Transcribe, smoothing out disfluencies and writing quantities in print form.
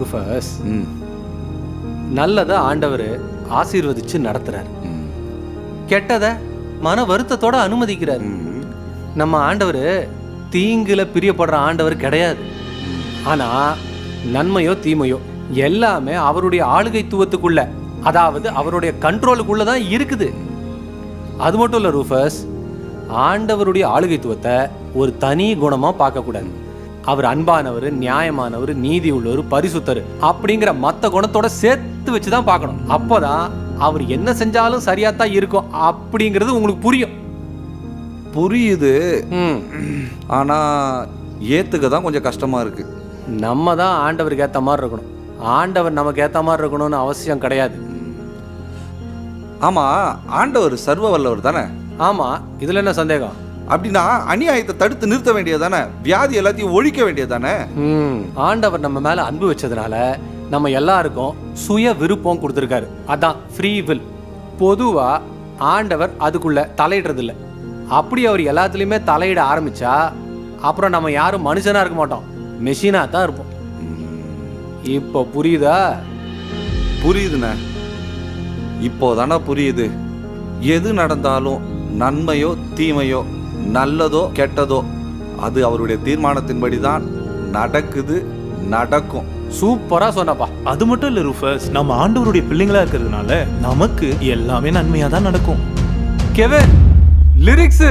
Rufus, நல்லதை ஆண்டவர் ஆசீர்வதிச்சு நடத்துறாரு, கெட்டதை மன வருத்தத்தோட அனுமதிக்கிறார். நம்ம ஆண்டவர் தீங்குல பிரியப்படுற ஆண்டவர் கிடையாது. ஆனா நன்மையோ தீமையோ எல்லாமே அவருடைய ஆளுகைத்துவத்துக்குள்ள, அதாவது அவருடைய கண்ட்ரோலுக்குள்ள தான் இருக்குது. அது மட்டும் இல்ல ரூஃபஸ், ஆண்டவருடைய ஆளுகைத்துவத்தை ஒரு தனி குணமா பார்க்க கூடாது. அவர் அன்பானவர், நியாயமானவர், நீதி உள்ளவர், பரிசுத்தர் அப்படிங்கிற மற்ற குணத்தோட சேர்த்து வச்சுதான் பார்க்கணும். அப்போதான் அவர் என்ன செஞ்சாலும் சரியாத்தான் இருக்கும் அப்படிங்கிறது உங்களுக்கு புரியும். புரியுது, ஆனா ஏத்துக்க தான் கொஞ்சம் கஷ்டமா இருக்கு. நம்ம தான் ஆண்டவருக்கு ஏற்ற மாதிரி இருக்கணும், ஆண்டவர் நமக்கு ஏற்ற மாதிரி இருக்கணும்னு அவசியம் கிடையாது. ஆமா, ஆண்டவர் சர்வ வல்லவர் தானே? ஆமா, இதுல என்ன சந்தேகம்? அப்படின்னா அநியாயத்தை தடுத்து நிறுத்த வேண்டியதானே, வியாதி எல்லாத்தையும் ஒழிக்க வேண்டியதானே? ஆண்டவர் நம்ம மேல அன்பு வச்சதுனால நம்ம எல்லாருக்கும் சுய விருப்பம் கொடுத்துருக்காரு, அதான் ஃப்ரீ வில். பொதுவா ஆண்டவர் அதுக்குள்ள தலையிடுறது இல்லை. அப்படி அவர் எல்லாத்துலயுமே தலையிட ஆரம்பிச்சா அப்புறம் நம்ம யாரும் மனுஷனா இருக்க மாட்டோம், மெஷினா தான் இருப்போம். இப்போ புரியுதா? புரியுதுண்ணே, இப்போதானே புரியுது. எது நடந்தாலும் நன்மையோ தீமையோ நல்லதோ கெட்டதோ அது அவருடைய தீர்மானத்தின்படி தான் நடக்குது, நடக்கும். சூப்பரா சொன்னப்பா. அது மட்டும் இல்ல ரூஃபஸ், நம்ம ஆண்டவருடைய பிள்ளைங்களா இருக்கிறதுனால நமக்கு எல்லாமே நன்மையா தான் நடக்கும். Kevin, lyrics